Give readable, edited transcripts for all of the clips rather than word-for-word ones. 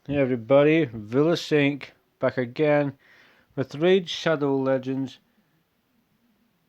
Hey everybody, Vilisink back again with Raid Shadow Legends,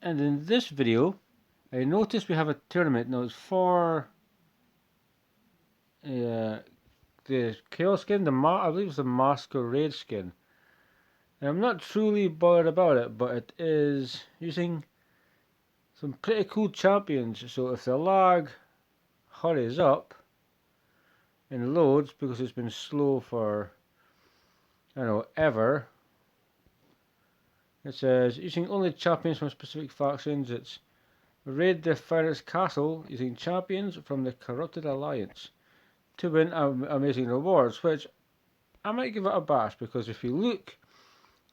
and in this video I noticed we have a tournament. Now it's for the Chaos skin, I believe it's the Masquerade skin. And I'm not truly bothered about it, but it is using some pretty cool champions, so if the lag hurries up and loads because it's been slow for, I don't know, ever. It says using only champions from specific factions. It's raid the Ferret's castle using champions from the Corrupted Alliance to win amazing rewards, which I might give it a bash because if you look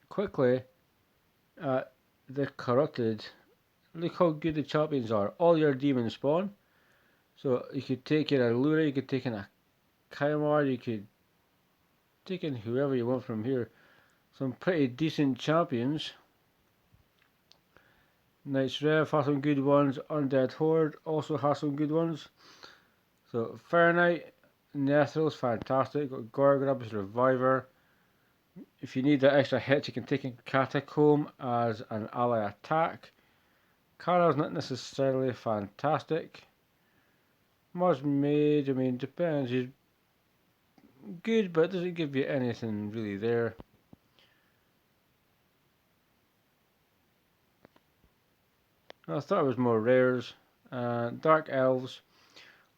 quickly at the Corrupted, look how good the champions are. All your demons spawn. So you could take in a Lura, you could take in a Kaimar, you could take in whoever you want from here. Some pretty decent champions. Knights Rev has some good ones. Undead Horde also has some good ones. So Fahrenheit, Nethral's fantastic. Got Gorgrab's Reviver. If you need that extra hit, you can take in Catacomb as an ally attack. Kara's not necessarily fantastic. Mars Mage, I mean, depends. He's good, but it doesn't give you anything really there. I thought it was more rares. Dark Elves,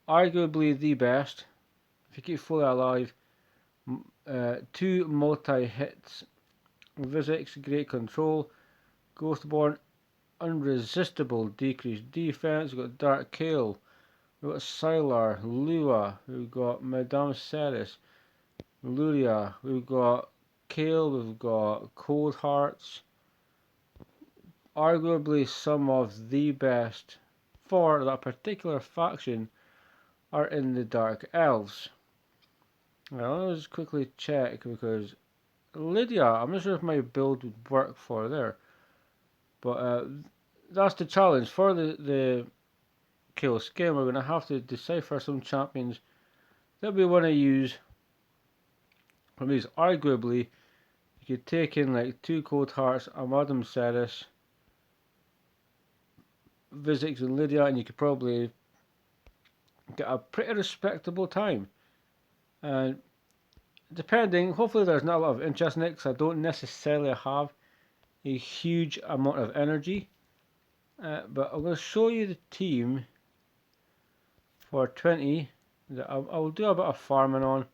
arguably the best. If you keep fully alive, 2 multi-hits. Vilisink, great control. Ghostborn, unresistible decreased defense. We've got Dark Kale. We've got Sylar, Lua. We've got Madame Ceres, Luria. We've got Kale. We've got Cold Hearts. Arguably some of the best for that particular faction are in the Dark Elves. Well, let's quickly check because Lydia, I'm not sure if my build would work for there. But that's the challenge for the Chaos skin. We're going to have to decipher some champions that we want to use. From these, arguably, you could take in like 2 Cold Hearts, a Madame Ceres, Vilisink and Lydia, and you could probably get a pretty respectable time. And depending, hopefully there's not a lot of interest in it because I don't necessarily have a huge amount of energy. But I'm going to show you the team for 20 that I will do a bit of farming on.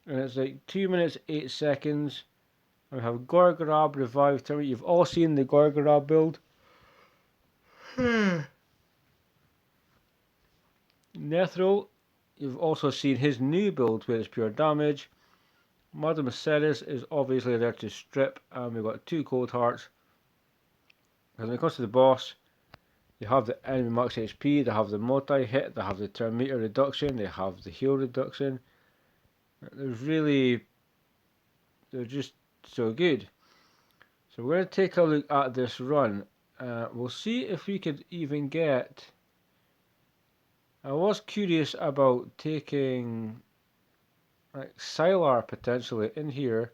And it's like 2 minutes 8 seconds. And we have Gorgorab, Revive Termite. You've all seen the Gorgorab build. Nethro, you've also seen his new build where it's pure damage. Madame Ceres is obviously there to strip, and we've got 2 Cold Hearts. And when it comes to the boss, they have the enemy max HP, they have the multi-hit, they have the turn meter reduction, they have the heal reduction. They're just so good. So we're going to take a look at this run. We'll see if we could even get... I was curious about taking like Sylar potentially in here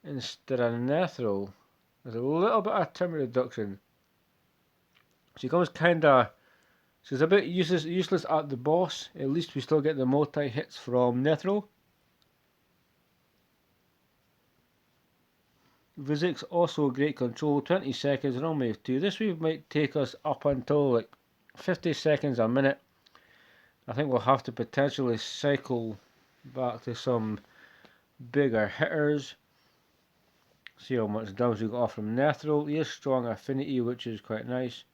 instead of Nethril. There's a little bit of turn reduction. She comes kinda... She's a bit useless at the boss. At least we still get the multi-hits from Nethril. Vilink's also great control, 20 seconds, and only 2. This week might take us up until like 50 seconds a minute. I think we'll have to potentially cycle back to some bigger hitters. See how much damage we got off from Nethril. He has strong affinity, which is quite nice.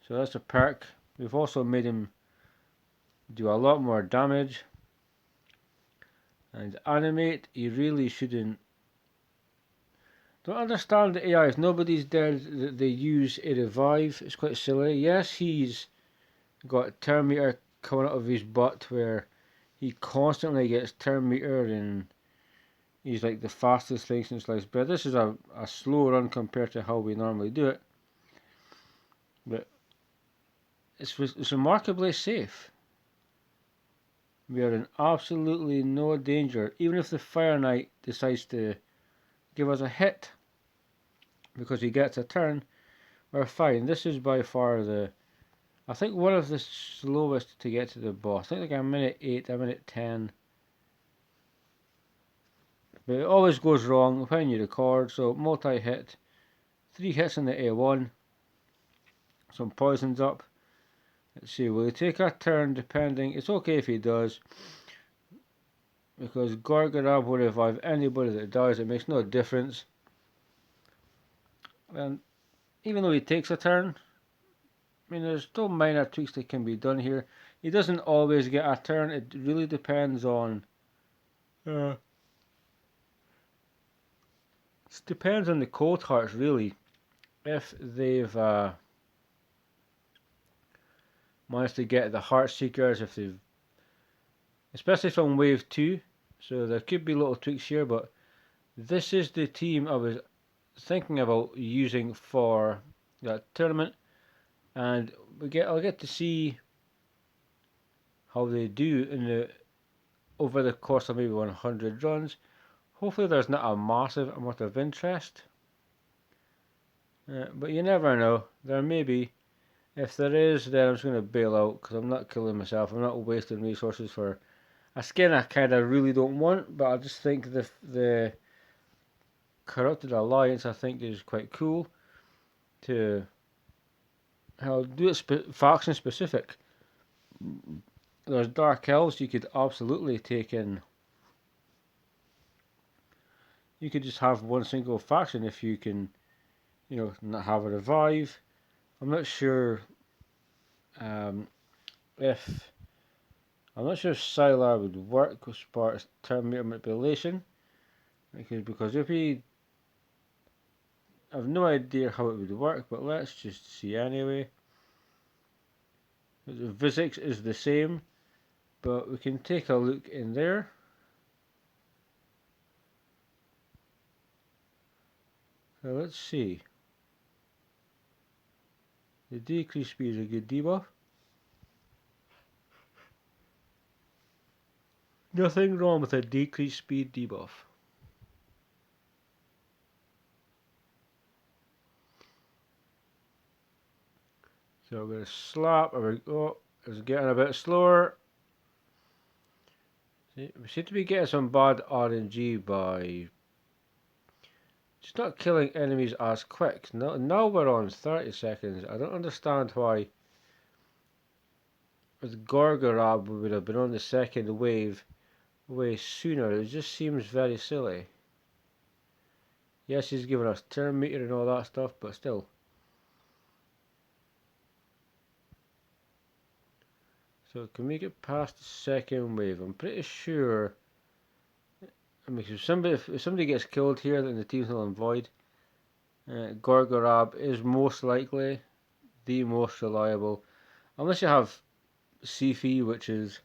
So that's a perk. We've also made him do a lot more damage. And animate, he really shouldn't. Don't understand the AI. If nobody's dead, they use a revive. It's quite silly. Yes, he's got turn meter coming out of his butt where he constantly gets turn meter and he's like the fastest thing since sliced bread. This is a slow run compared to how we normally do it. But it's remarkably safe. We are in absolutely no danger, even if the Fire Knight decides to give us a hit because he gets a turn. We're fine. This is by far I think one of the slowest to get to the boss. I think like a minute 8, a minute 10. But it always goes wrong when you record, so multi-hit. 3 hits on the A1. Some poisons up. Let's see, will he take a turn depending? It's okay if he does, because Gorgorab will revive anybody that dies. It makes no difference. And even though he takes a turn, I mean, there's still minor tweaks that can be done here. He doesn't always get a turn. It really depends on. It depends on the cold hearts, really. If they've managed to get the heart seekers, if they've, especially from wave 2. So there could be little tweaks here, but this is the team I was thinking about using for that tournament, and I'll get to see how they do over the course of maybe 100 runs. Hopefully there's not a massive amount of interest, but you never know. There may be. If there is, then I'm just going to bail out because I'm not killing myself. I'm not wasting resources for a skin I kind of really don't want, but I just think the Corrupted Alliance I think is quite cool to I'll do it faction specific. There's Dark Elves you could absolutely take in. You could just have one single faction if you can, not have a revive. I'm not sure if Sylar would work with Sparta's turn meter manipulation, because if he, I have no idea how it would work, but let's just see anyway. The Vilisink is the same, but we can take a look in there. So let's see. The decreased speed is a good debuff. Nothing wrong with a decreased speed debuff. So we're going to slap. Oh, it's getting a bit slower. See, we seem to be getting some bad RNG by just not killing enemies as quick. Now we're on 30 seconds. I don't understand why with Gorgorab we would have been on the second wave way sooner. It just seems very silly. Yes, he's giving us turn meter and all that stuff, but still. So can we get past the second wave? I'm pretty sure. I mean, if somebody gets killed here, then the team's null and void. Gorgorab is most likely the most reliable, unless you have Sifi, which is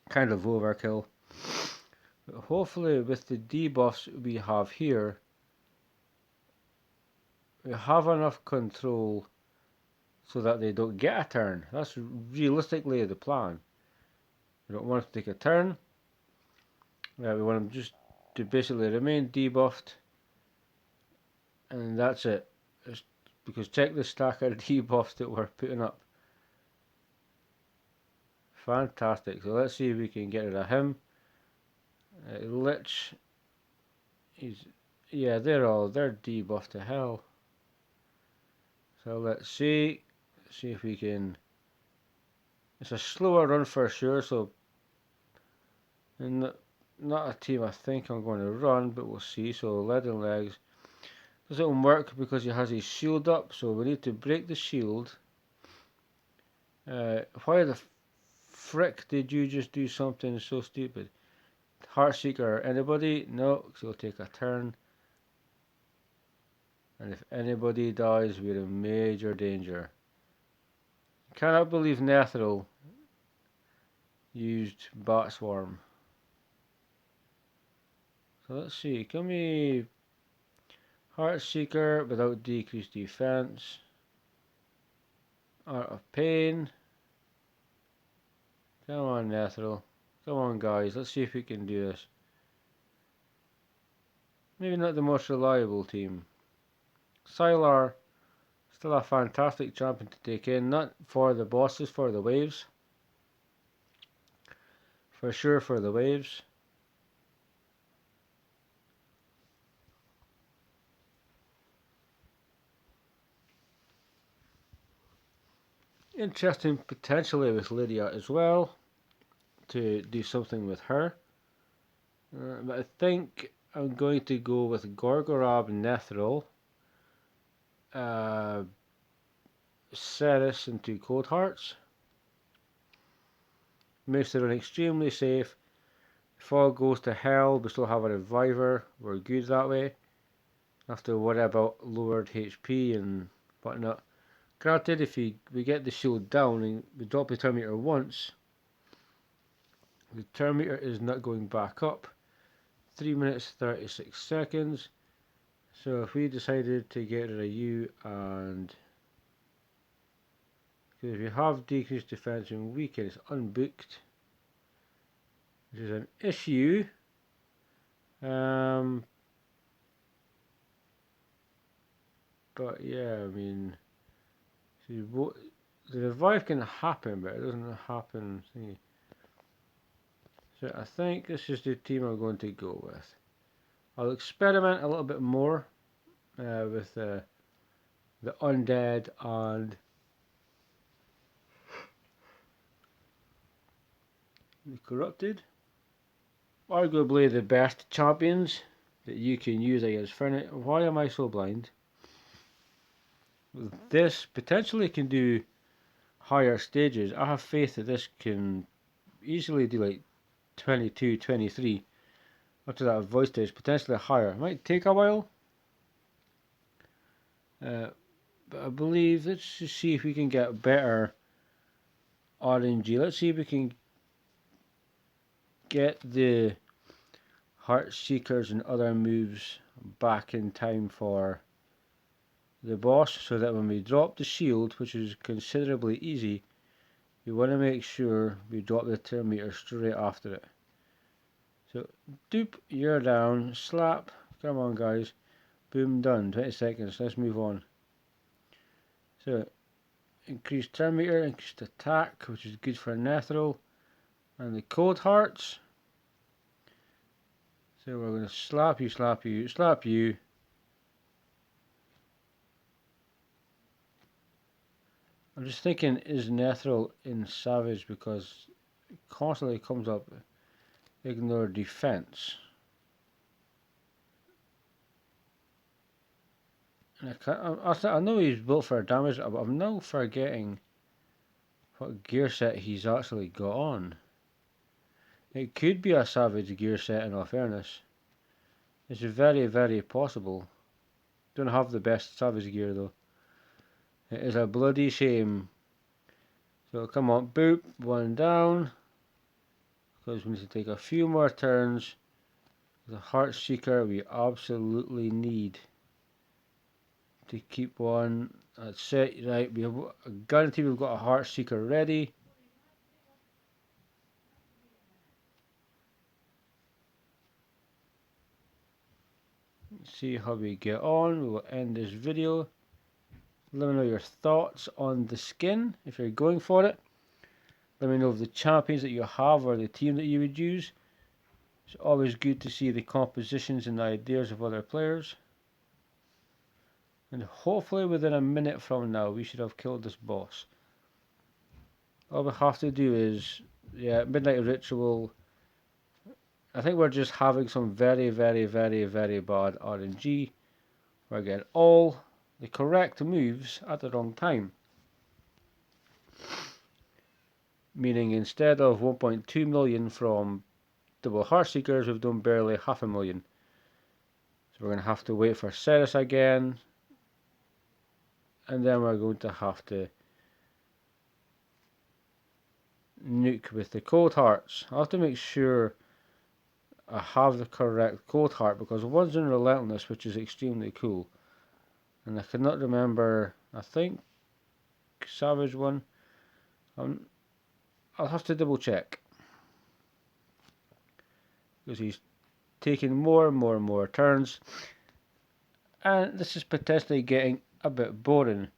kind of overkill. But hopefully, with the debuffs we have here, we have enough control so that they don't get a turn. That's realistically the plan. We don't want to take a turn. We want them just to basically remain debuffed, and that's it. Because check the stack of debuffs that we're putting up. Fantastic. So let's see if we can get rid of him. Lich. They're debuffed to hell. So let's see if we can. It's a slower run for sure, so not a team I think I'm going to run, but we'll see. So Leaden Legs doesn't work because he has his shield up, so we need to break the shield. Why the frick did you just do something so stupid? Heartseeker, anybody? No, because he'll take a turn. And if anybody dies, we're in major danger. Cannot believe Netheril used Bat Swarm. So let's see, can we Heartseeker without decreased defense? Art of Pain. Come on, Nethril. Come on, guys. Let's see if we can do this. Maybe not the most reliable team. Sylar, still a fantastic champion to take in. Not for the bosses, for the waves. For sure for the waves. Interesting potentially with Lydia as well. To do something with her. But I think I'm going to go with Gorgorab, Nethril, Ceres, and 2 Cold Hearts. Makes it run extremely safe. If all goes to hell, we still have a reviver. We're good that way. Have to worry about lowered HP and whatnot. Granted, if we get the shield down and we drop the turn meter once, the turn meter is not going back up. 3 minutes 36 seconds. So if we decided to get rid of you, and because if you have decreased defense and weaken, it's unbooked, which is an issue. But yeah, I mean, see, the revive can happen, but it doesn't happen. See. So I think this is the team I'm going to go with. I'll experiment a little bit more with the undead and the corrupted. Arguably the best champions that you can use against Fernet. Why am I so blind? This potentially can do higher stages. I have faith that this can easily do like 22, 23 up to that voice stage, potentially higher. It might take a while, but I believe, let's just see if we can get better RNG. Let's see if we can get the Heart Seekers and other moves back in time for the boss, so that when we drop the shield, which is considerably easy, we want to make sure we drop the turn meter straight after it. So, doop, you're down, slap, come on guys, boom, done, 20 seconds, let's move on. So, increased turn meter, increased attack, which is good for Nethril, and the Cold Hearts. So we're going to slap you, slap you, slap you. I'm just thinking, is Nethril in Savage, because it constantly comes up, ignore defense. And I know he's built for damage, but I'm now forgetting what gear set he's actually got on. It could be a Savage gear set, in all fairness. It's very, very possible. Don't have the best Savage gear though. It is a bloody shame. So come on, boop, one down. Because we need to take a few more turns. The Heart Seeker we absolutely need to keep one. That's it, right? We have, I guarantee we've got a Heart Seeker ready. Let's see how we get on. We will end this video. Let me know your thoughts on the skin if you're going for it. Let me know of the champions that you have or the team that you would use. It's always good to see the compositions and the ideas of other players. And hopefully within a minute from now we should have killed this boss. All we have to do is, yeah, Midnight Ritual. I think we're just having some very, very, very, very bad RNG. We're getting all the correct moves at the wrong time. Meaning instead of 1.2 million from double Heartseekers, we've done barely 500,000. So we're going to have to wait for Ceres again. And then we're going to have to nuke with the Cold Hearts. I have to make sure I have the correct Cold Heart, because one's in Relentless, which is extremely cool. And I cannot remember, I think Savage one. I'll have to double check. Because he's taking more and more and more turns. And this is potentially getting a bit boring.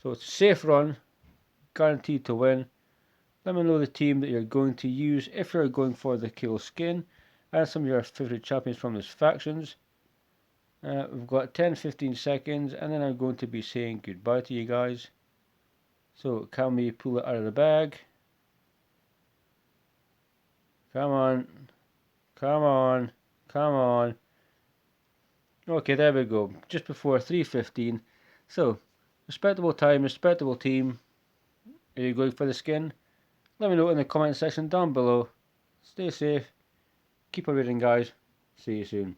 So it's a safe run, guaranteed to win. Let me know the team that you're going to use if you're going for the kill skin and some of your favourite champions from those factions. We've got 10-15 seconds and then I'm going to be saying goodbye to you guys. So can we pull it out of the bag? Come on, come on, come on. Okay, there we go, just before 3:15. So, respectable time, respectable team. Are you going for the skin? Let me know in the comment section down below. Stay safe, keep on reading guys, see you soon.